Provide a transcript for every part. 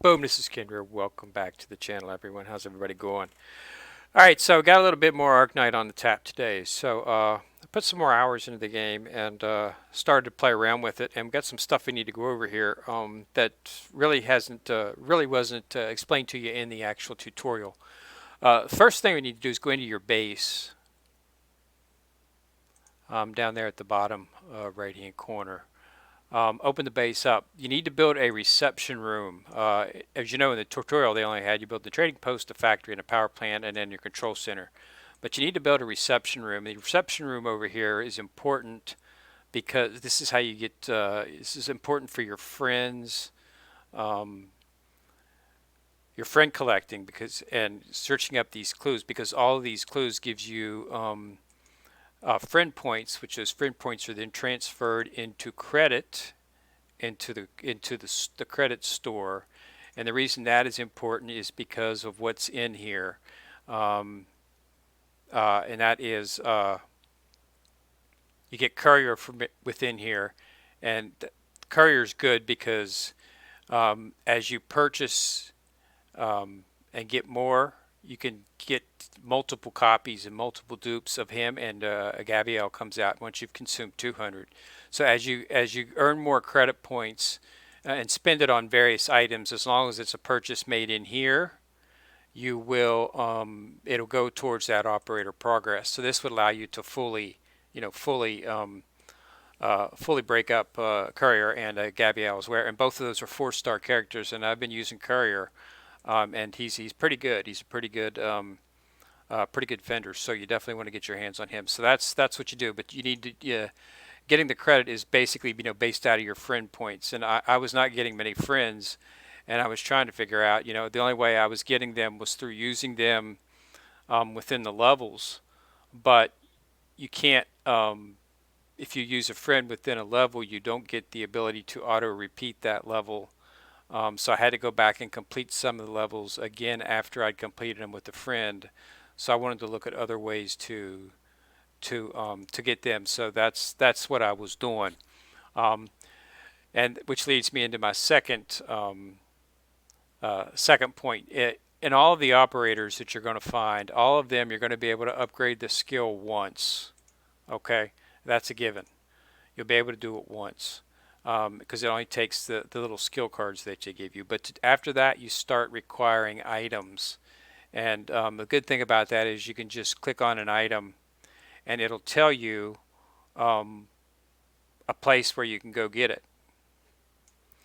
Boom, this is Kendra. Welcome back to the channel, everyone. How's everybody going? All right, so got a little bit more Arknight on the tap today. I put some more hours into the game and started to play around with it, and we got some stuff we need to go over here that really wasn't explained to you in the actual tutorial. First thing we need to do is go into your base down there at the bottom right-hand corner. Open the base up. You need to build a reception room. As you know, in the tutorial, they only had you build the trading post, the factory, and a power plant, and then your control center. But you need to build a reception room. The reception room over here is important because this is how you get. This is important for um, your friend collecting because and searching up these clues because all of these clues gives you friend points, which those friend points are then transferred into credit into the credit store. And the reason that is important is because of what's in here, um, and that is you get courier from within here, and courier is good because as you purchase and get more, you can get multiple copies and multiple dupes of him, and a Gabrielle comes out once you've consumed 200. So as you earn more credit points and spend it on various items, as long as it's a purchase made in here, you will it'll go towards that operator progress. So this would allow you to fully, fully break up Courier and Gabrielle as well. And both of those are 4-star characters, and I've been using Courier, and he's pretty good. He's a pretty good vendor. So you definitely want to get your hands on him. So that's what you do. But you need to getting the credit is basically based out of your friend points. And I was not getting many friends, and I was trying to figure out the only way I was getting them was through using them within the levels. But you can't if you use a friend within a level, you don't get the ability to auto repeat that level. So I had to go back and complete some of the levels again after I'd completed them with a friend. So I wanted to look at other ways to get them. So that's what I was doing, um, and which leads me into my second point. In all of the operators that you're going to find, all of them you're going to be able to upgrade the skill once. Okay, that's a given. You'll be able to do it once because it only takes the little skill cards that they give you. But after that, you start requiring items. And the good thing about that is you can just click on an item and it'll tell you um, a place where you can go get it.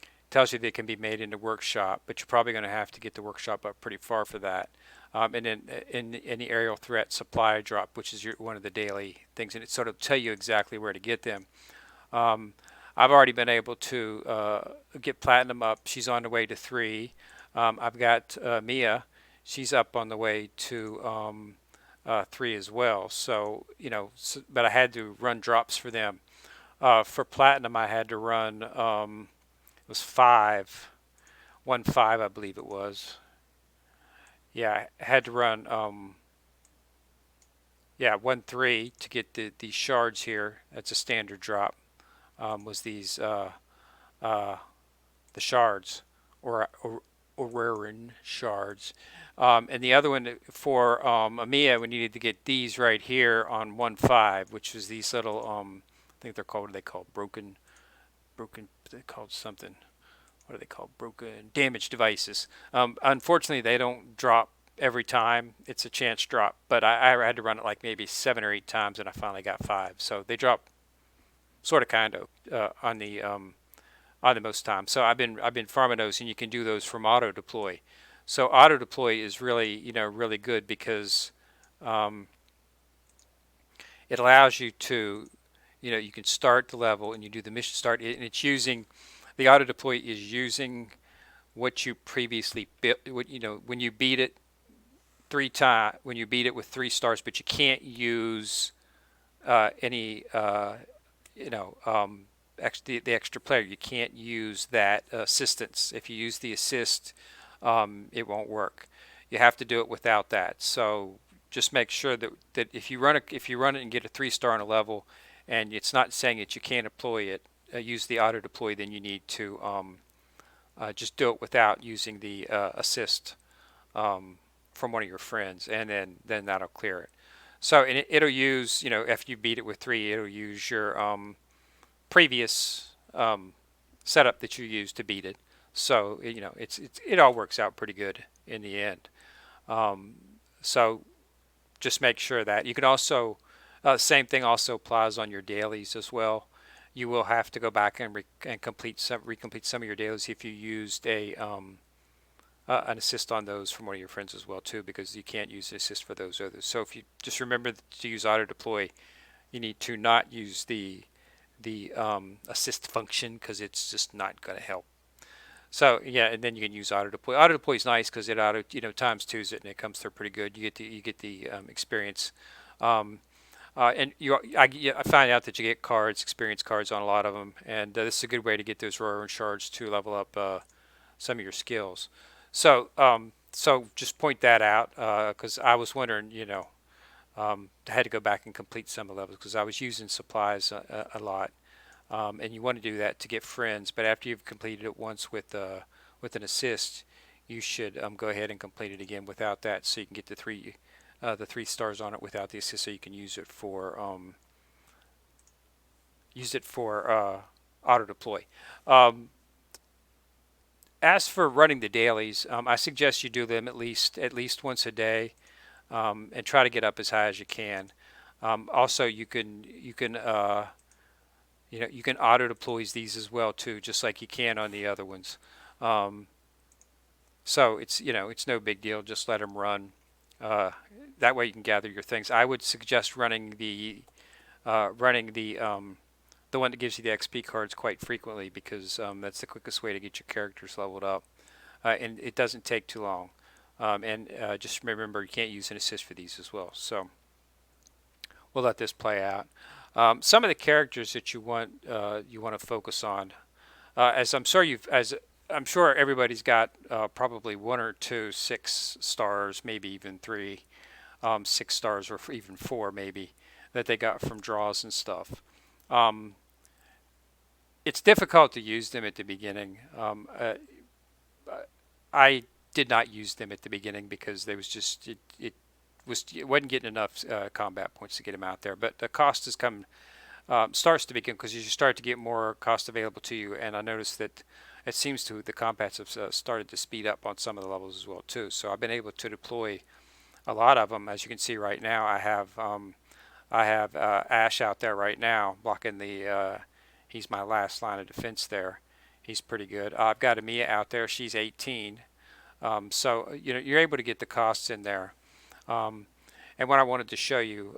It tells you they can be made in the workshop, but you're probably going to have to get the workshop up pretty far for that. And then in the aerial threat supply drop, which is one of the daily things, and it sort of tell you exactly where to get them. Um, I've already been able to get platinum up. She's on the way to 3. I've got Mia. She's up on the way to 3 as well. So but I had to run drops for them. For platinum, I had to run. It was 5, 1 5, I believe it was. Yeah, I had to run. Yeah, 1 3 to get these shards here. That's a standard drop. Was these uh, the shards or Orarin shards. And the other one for Amia, we needed to get these right here on 1 5, which was these little I think they're called, what are they called, broken, they called something, what are they called, broken damage devices. Unfortunately, they don't drop every time. It's a chance drop, but I had to run it like maybe 7 or 8 times, and I finally got 5. So they drop sort of kind of on the most time. So I've been farming those, and you can do those from auto deploy. So auto deploy is really really good because um, it allows you to you can start the level and you do the mission start, and it's using the auto deploy is using what you previously built. When you beat it 3 times, when you beat it with 3 stars, but you can't use any you know the extra player. You can't use that assistance. If you use the assist, it won't work. You have to do it without that. So just make sure that if you run it and get a 3 star on a level, and it's not saying that you can't deploy it, use the auto deploy, then you need to just do it without using the assist from one of your friends, and then that'll clear it. So and it'll use, if you beat it with 3, it'll use your previous setup that you used to beat it. So it all works out pretty good in the end. Um, so just make sure that you can also same thing also applies on your dailies as well. You will have to go back and recomplete some of your dailies if you used an assist on those from one of your friends as well too, because you can't use an assist for those others. So if you just remember to use auto deploy, you need to not use the assist function because it's just not going to help. So yeah, and then you can use auto deploy. Auto deploy is nice because it auto times twos it and it comes through pretty good. You get the experience. Um, and I find out that you get experience cards on a lot of them, and this is a good way to get those roar and shards to level up some of your skills. So just point that out because I was wondering, I had to go back and complete some of the levels because I was using supplies a lot, and you want to do that to get friends. But after you've completed it once with an assist, you should go ahead and complete it again without that, so you can get the 3 stars on it without the assist, so you can use it for auto deploy. Um, as for running the dailies, I suggest you do them at least once a day, and try to get up as high as you can. Also, you can auto deploy these as well too, just like you can on the other ones. Um, so it's no big deal. Just let them run. Uh, that way you can gather your things. I would suggest running the one that gives you the XP cards quite frequently because that's the quickest way to get your characters leveled up, and it doesn't take too long. And just remember, you can't use an assist for these as well. So we'll let this play out. Some of the characters that you want to focus on, as I'm sure everybody's got probably 1 or 2 6 stars, maybe even 3 6 stars, or even 4 maybe that they got from draws and stuff. Um, it's difficult to use them at the beginning. I did not use them at the beginning because there was just it wasn't getting enough combat points to get them out there. But the cost has come starts to begin because you start to get more cost available to you, and I noticed that it seems to the combats have started to speed up on some of the levels as well too. So I've been able to deploy a lot of them. As you can see right now, I have Ash out there right now blocking the. He's my last line of defense there. He's pretty good. I've got Amia out there. She's 18. So you're able to get the costs in there. Um, and what I wanted to show you,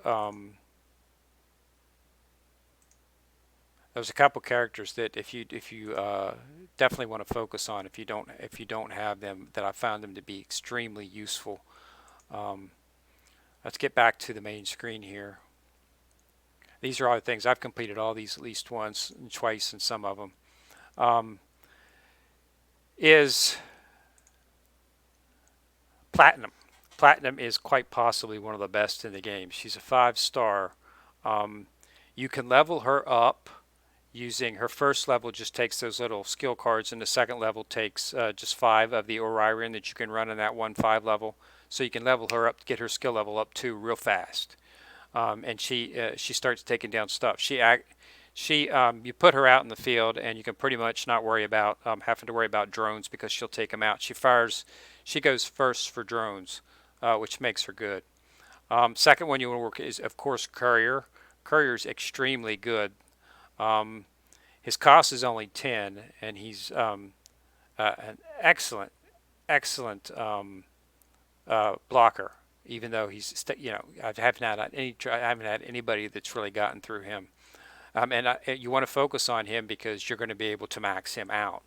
there's a couple characters that if you definitely want to focus on if you don't have them, that I found them to be extremely useful. Um, let's get back to the main screen here. These are all the things I've completed all these at least once and twice, and some of them um, is Platinum. Platinum is quite possibly one of the best in the game. She's a 5 star. Um, you can level her up using her first level, just takes those little skill cards, and the second level takes just 5 of the Orion that you can run in that 1/5 level. So you can level her up, get her skill level up too real fast. And she starts taking down stuff. You put her out in the field, and you can pretty much not worry about having to worry about drones because she'll take them out. She goes first for drones, which makes her good. Second one you want to work is, of course, Courier. Courier's extremely good. Um, his cost is only 10, and he's an excellent blocker. Even though I haven't had anybody that's really gotten through him. And you want to focus on him because you're going to be able to max him out.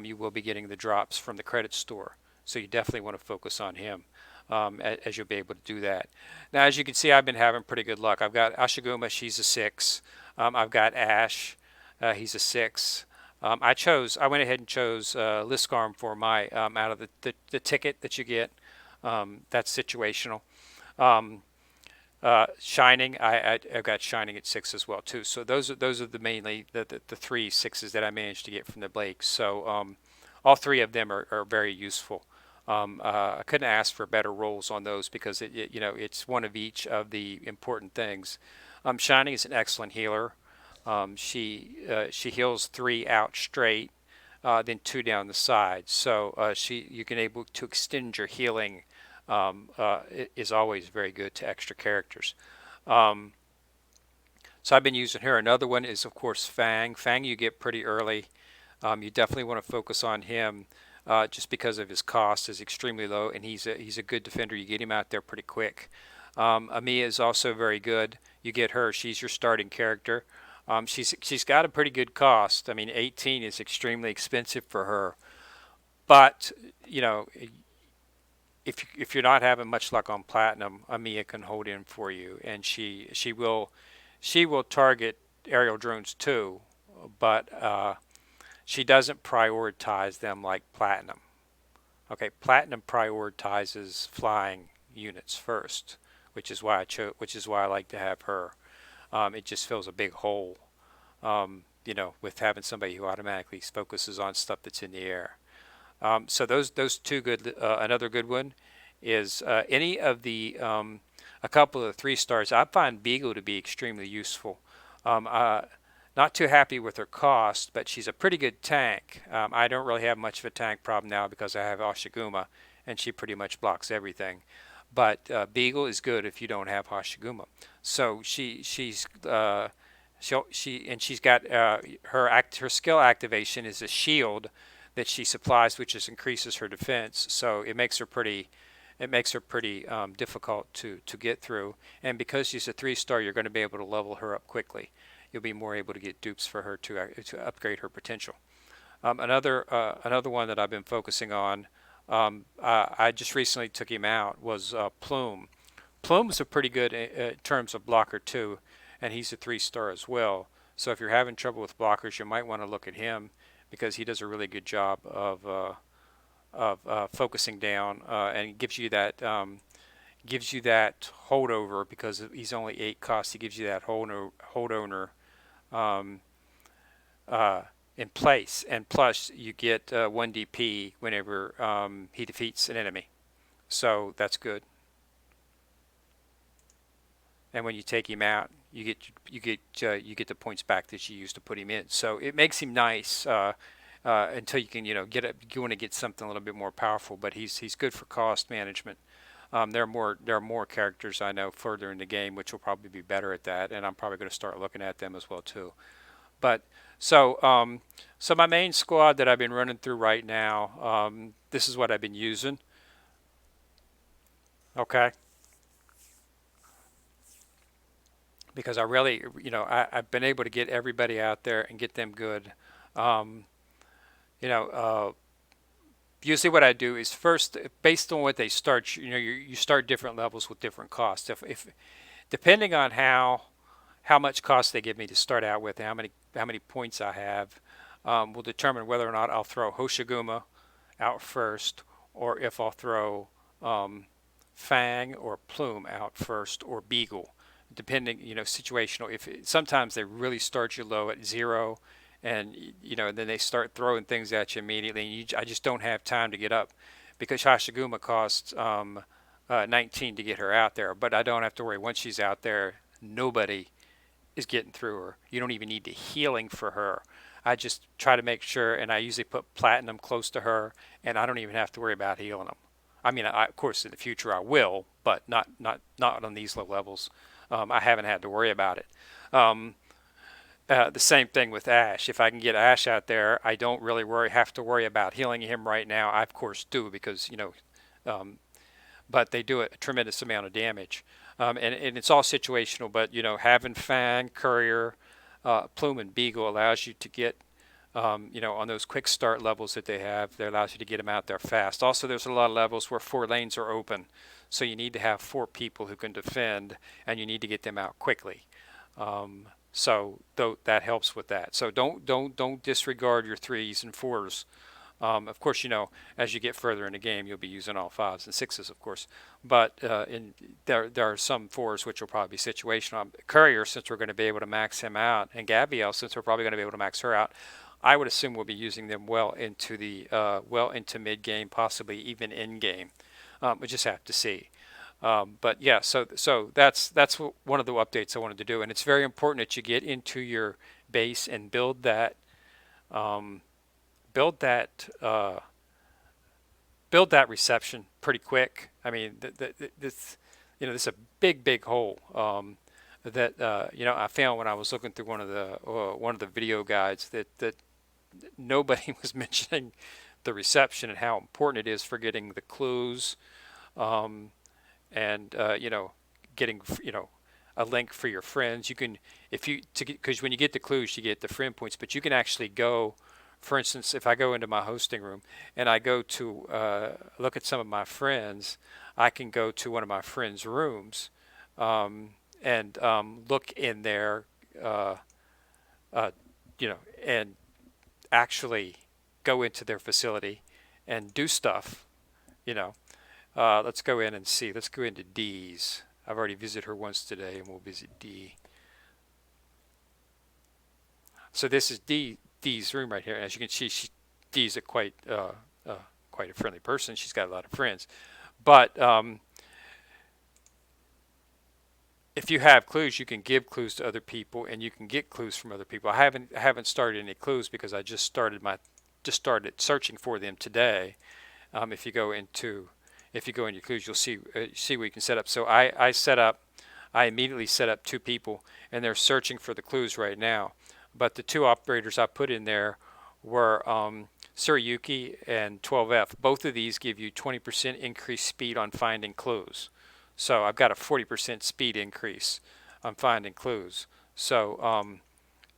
You will be getting the drops from the credit store, so you definitely want to focus on him as you'll be able to do that. Now, as you can see, I've been having pretty good luck. I've got Ashiguma, she's a 6. I've got Ash, he's a 6. I went ahead and chose Liskarm for my out of the ticket that you get. That's situational. Um, Shining, I've got Shining at 6 as well too. So those are mainly the 3 6s that I managed to get from the Blake. So all three of them are very useful. I couldn't ask for better roles on those because it's one of each of the important things. Shining is an excellent healer. She heals 3 out straight, then 2 down the side. So you can able to extend your healing. Is always very good to extra characters. Um, so I've been using her. Another one is of course Fang. Fang you get pretty early. You definitely want to focus on him. Just because of his cost is extremely low, and he's a good defender. You get him out there pretty quick. Amia is also very good. You get her; she's your starting character. She's got a pretty good cost. I mean, 18 is extremely expensive for her. But you know, if you're not having much luck on platinum, Amia can hold in for you, and she will target aerial drones too, but she doesn't prioritize them like platinum. Okay, platinum prioritizes flying units first, which is why I like to have her. It just fills a big hole, with having somebody who automatically focuses on stuff that's in the air. So those two good. Another good one is any of the a couple of 3 stars. I find Beagle to be extremely useful. Um, uh, Not too happy with her cost, but she's a pretty good tank. I don't really have much of a tank problem now because I have Ashiguma, and she pretty much blocks everything. But Beagle is good if you don't have Hashiguma. So she's got her skill activation is a shield that she supplies, which just increases her defense. So it makes her pretty difficult to get through. And because she's a 3 star, you're going to be able to level her up quickly. You'll be more able to get dupes for her to upgrade her potential. Another one that I've been focusing on, I just recently took him out, was Plume. Plume's a pretty good in terms of blocker too, and he's a 3 star as well. So if you're having trouble with blockers, you might want to look at him because he does a really good job of focusing down and gives you that holdover because he's only 8 costs. He gives you that holdover um, in place, and plus you get 1 DP whenever he defeats an enemy. So that's good. And when you take him out, you get the points back that you used to put him in. So it makes him nice until you can you want to get something a little bit more powerful. But he's good for cost management. There are more characters I know further in the game which will probably be better at that, and I'm probably going to start looking at them as well too. But so my main squad that I've been running through right now, this is what I've been using. Okay, because I really, I've been able to get everybody out there and get them good. Um, you know, Usually what I do is first, based on what they start, you start different levels with different costs. If depending on how much cost they give me to start out with, and how many points I have, will determine whether or not I'll throw Hoshiguma out first, or if I'll throw um, Fang or Plume out first, or Beagle, depending, situational. Sometimes they really start you low at 0, and then they start throwing things at you immediately, and I just don't have time to get up because Hashiguma costs 19 to get her out there, but I don't have to worry. Once she's out there, nobody is getting through her. You don't even need the healing for her. I just try to make sure, and I usually put platinum close to her, and I don't even have to worry about healing them. I mean, of course, in the future I will, but not on these low levels. I haven't had to worry about it. Um, the same thing with Ash. If I can get Ash out there, I don't really have to worry about healing him right now. I of course do because um, but they do a tremendous amount of damage, and it's all situational. But having Fang, Courier, Plume, and Beagle allows you to get on those quick start levels that they have. That allows you to get them out there fast. Also, there's a lot of levels where 4 lanes are open, so you need to have 4 people who can defend, and you need to get them out quickly. So that helps with that. So don't disregard your 3s and 4s. Of course, as you get further in the game, you'll be using all 5s and 6s, of course. But there are some 4s which will probably be situational. Courier, since we're going to be able to max him out, and Gabrielle, since we're probably going to be able to max her out, I would assume we'll be using them well into mid game, possibly even in game. We just have to see. But yeah, so that's one of the updates I wanted to do, and it's very important that you get into your base and um, build that uh, build that reception pretty quick. I mean, this this is a big hole that I found when I was looking through one of the video guides that nobody was mentioning the reception and how important it is for getting the clues, um, and getting a link for your friends. You can, if you to because when you get the clues you get the friend points, but you can actually go, for instance, if I go into my hosting room and I go to look at some of my friends, I can go to one of my friends' rooms, and look in there, uh, uh, and actually go into their facility and do stuff. You know, let's go in and see. Let's go into D's. I've already visited her once today, and we'll visit D. So this is D's room right here. As you can see, D's quite a friendly person. She's got a lot of friends. But if you have clues, you can give clues to other people, and you can get clues from other people. I haven't started any clues because I just started searching for them today. If you go into your clues, you'll see what you can set up. So I immediately set up two people, and they're searching for the clues right now. But the two operators I put in there were Suriyuki and 12F. Both of these give you 20% increased speed on finding clues. So I've got a 40% speed increase on finding clues. So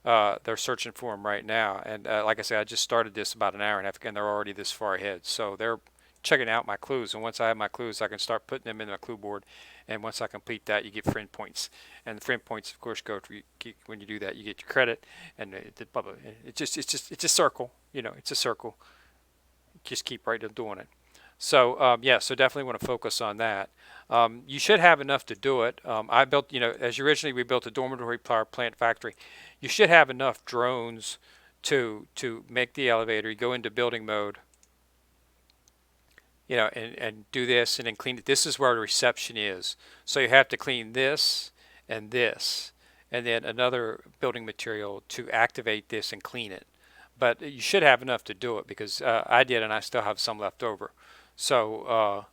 they're searching for them right now. And like I said, I just started this about an hour and a half ago, and they're already this far ahead. So they're checking out my clues. And once I have my clues, I can start putting them in my clue board. And once I complete that, you get friend points. And the friend points, of course, go to when you do that, you get your credit. And it's a circle. It's a circle. Just keep right on doing it. So yeah, so definitely want to focus on that. You should have enough to do it. I built, as originally we built a dormitory power plant factory. You should have enough drones to make the elevator. You go into building mode, and do this, and then clean it. This is where the reception is. So you have to clean this, and then another building material to activate this and clean it. But you should have enough to do it because I did, and I still have some left over. So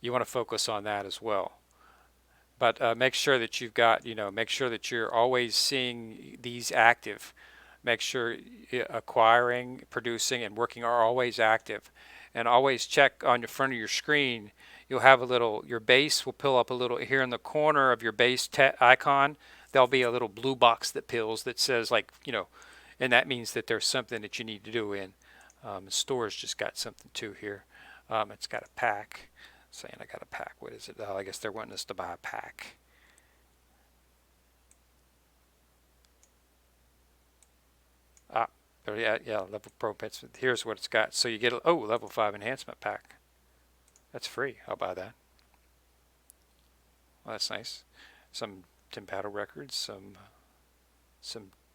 you want to focus on that as well. But make sure that make sure that you're always seeing these active. Make sure acquiring, producing, and working are always active. And always check on the front of your screen. You'll have your base will pill up a little here in the corner of your base icon. There'll be a little blue box that pills that says and that means that there's something that you need to do in. Store's just got something too here. It's got a pack. Saying I got a pack. What is it? Oh, I guess they're wanting us to buy a pack. Ah, yeah, level pro pets. Here's what it's got. So you get level 5 enhancement pack. That's free. I'll buy that. Well, that's nice. Some 10 battle records, some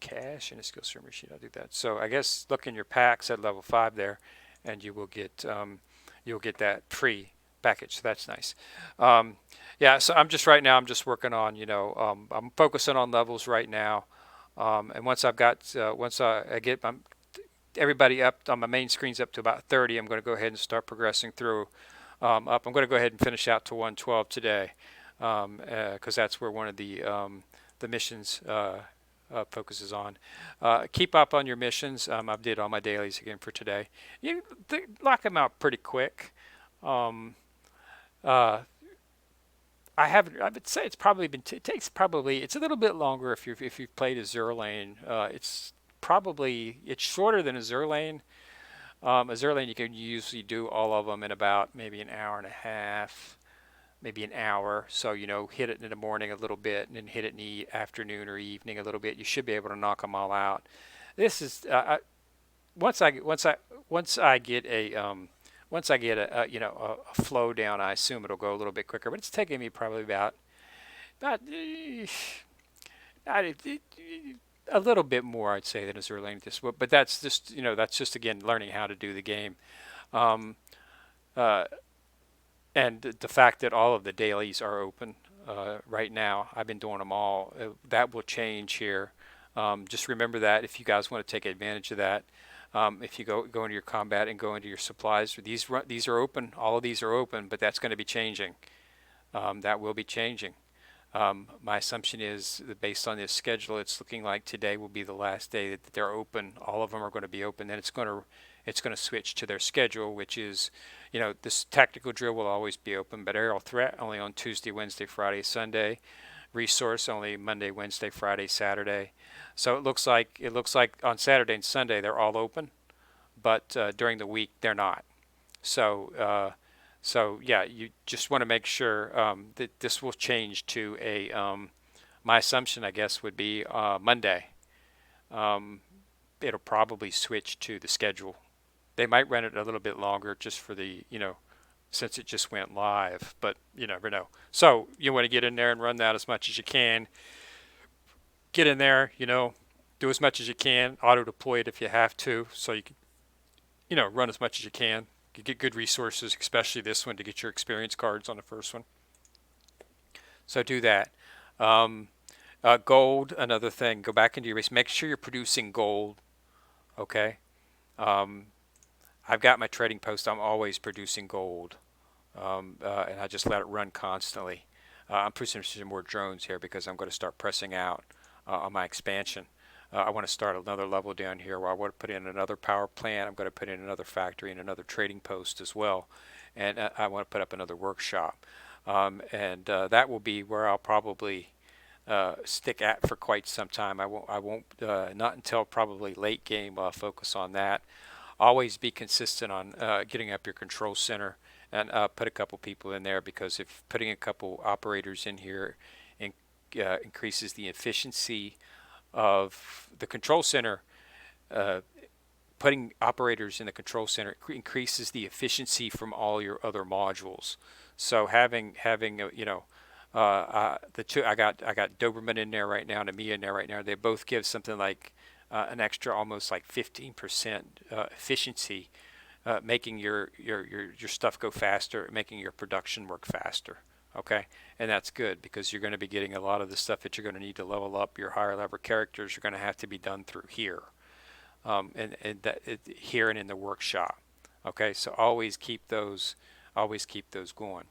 cash, and a skill stream machine. I'll do that. So I guess look in your packs at level 5 there, and you'll get that free package. So that's nice. Yeah, so I'm just working on, I'm focusing on levels right now. And once I get everybody up on my main screens up to about 30, I'm going to go ahead and start progressing through up. I'm going to go ahead and finish out to 112 today, because that's where one of the missions focuses on. Keep up on your missions. I've did all my dailies again for today. You lock them out pretty quick. I would say it's probably it's a little bit longer if you've played Azure Lane. It's shorter than Azure Lane. Azure Lane you can usually do all of them in about maybe an hour and a half, maybe an hour. So hit it in the morning a little bit, and then hit it in the afternoon or evening a little bit. You should be able to knock them all out. This is once I get a flow down, I assume it'll go a little bit quicker. But it's taking me probably about a little bit more, I'd say, than as early as this. But that's just, that's just again learning how to do the game. Um, uh, and the fact that all of the dailies are open right now, I've been doing them all. That will change here. Just remember that if you guys want to take advantage of that, if you go into your combat and go into your supplies, these are open. All of these are open, but that's going to be changing. That will be changing. My assumption is that based on this schedule, it's looking like today will be the last day that they're open. All of them are going to be open. Then it's going to switch to their schedule, which is, this tactical drill will always be open, but aerial threat only on Tuesday, Wednesday, Friday, Sunday. Resource only Monday, Wednesday, Friday, Saturday. So it looks like on Saturday and Sunday they're all open, but during the week they're not. So yeah, you just want to make sure that this will change to a. My assumption, I guess, would be Monday. Um, it'll probably switch to the schedule. They might run it a little bit longer just for the, since it just went live, but you never know. So you want to get in there and run that as much as you can. Get in there, do as much as you can. Auto deploy it if you have to, so you can, run as much as you can. You get good resources, especially this one, to get your experience cards on the first one. So do that. Gold, another thing. Go back into your base. Make sure you're producing gold. Okay. Um, I've got my trading post. I'm always producing gold, and I just let it run constantly. I'm producing some more drones here because I'm going to start pressing out on my expansion. I want to start another level down here where I want to put in another power plant. I'm going to put in another factory and another trading post as well, and I want to put up another workshop. And that will be where I'll probably stick at for quite some time. I won't not until probably late game will I focus on that. Always be consistent on getting up your control center and put a couple people in there, because if putting a couple operators in here in, increases the efficiency of the control center, uh, putting operators in the control center increases the efficiency from all your other modules. So having the two, I got Doberman in there right now and Mia in there right now. They both give something like an extra almost like 15% efficiency, making your stuff go faster, making your production work faster. Okay, and that's good because you're going to be getting a lot of the stuff that you're going to need to level up your higher level characters. You're going to have to be done through here, here and in the workshop. Okay, so always keep those going.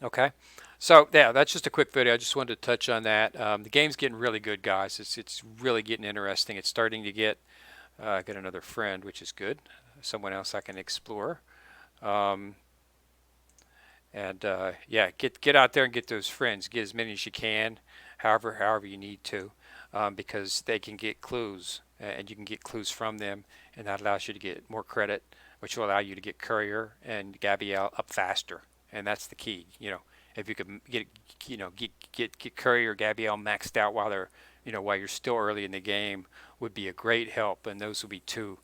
Okay, so yeah, that's just a quick video. I just wanted to touch on that. The game's getting really good, guys. It's really getting interesting. It's starting to get another friend, which is good. Someone else I can explore. Um, and yeah, get out there and get those friends. Get as many as you can, however you need to, because they can get clues, and you can get clues from them, and that allows you to get more credit, which will allow you to get Courier and Gabrielle up faster, and that's the key. If you could get Courier or Gabrielle maxed out while while you're still early in the game, would be a great help, and those would be two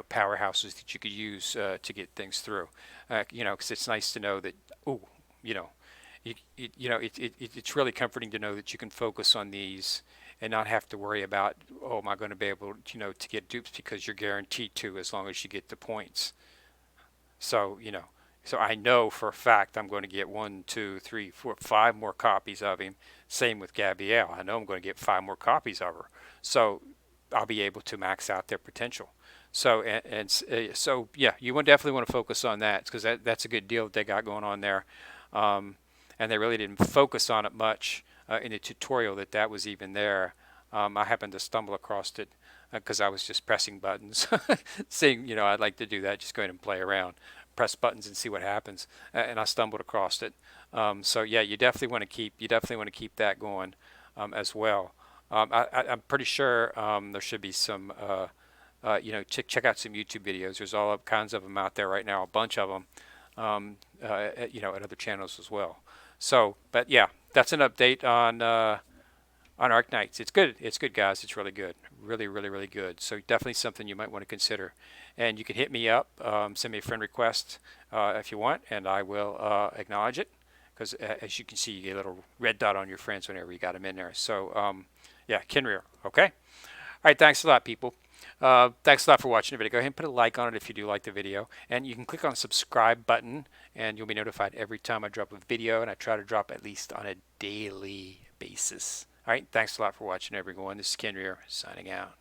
powerhouses that you could use to get things through. Because it's nice to know that, oh, you know, it's really comforting to know that you can focus on these and not have to worry about, oh, am I going to be able, to get dupes, because you're guaranteed to, as long as you get the points. So, so I know for a fact I'm going to get 1, 2, 3, 4, 5 more copies of him. Same with Gabrielle. I know I'm going to get 5 more copies of her. So I'll be able to max out their potential. So so yeah, you would definitely want to focus on that, because that's a good deal that they got going on there, and they really didn't focus on it much in the tutorial that was even there. I happened to stumble across it because I was just pressing buttons, seeing I'd like to do that, just go ahead and play around, press buttons and see what happens, and I stumbled across it. So yeah, you definitely want to keep that going as well. I'm pretty sure there should be some. Check out some YouTube videos. There's all kinds of them out there right now, a bunch of them, at other channels as well. So, but yeah, that's an update on Arknights. It's good. It's good, guys. It's really good. Really, really, really good. So definitely something you might want to consider. And you can hit me up, send me a friend request if you want, and I will acknowledge it. Because as you can see, you get a little red dot on your friends whenever you got them in there. So Yeah, Kinrear. Okay. All right. Thanks a lot, people. Thanks a lot for watching the video. Go ahead and put a like on it if you do like the video. And you can click on the subscribe button and you'll be notified every time I drop a video. And I try to drop at least on a daily basis. All right. Thanks a lot for watching, everyone. This is Ken Rear signing out.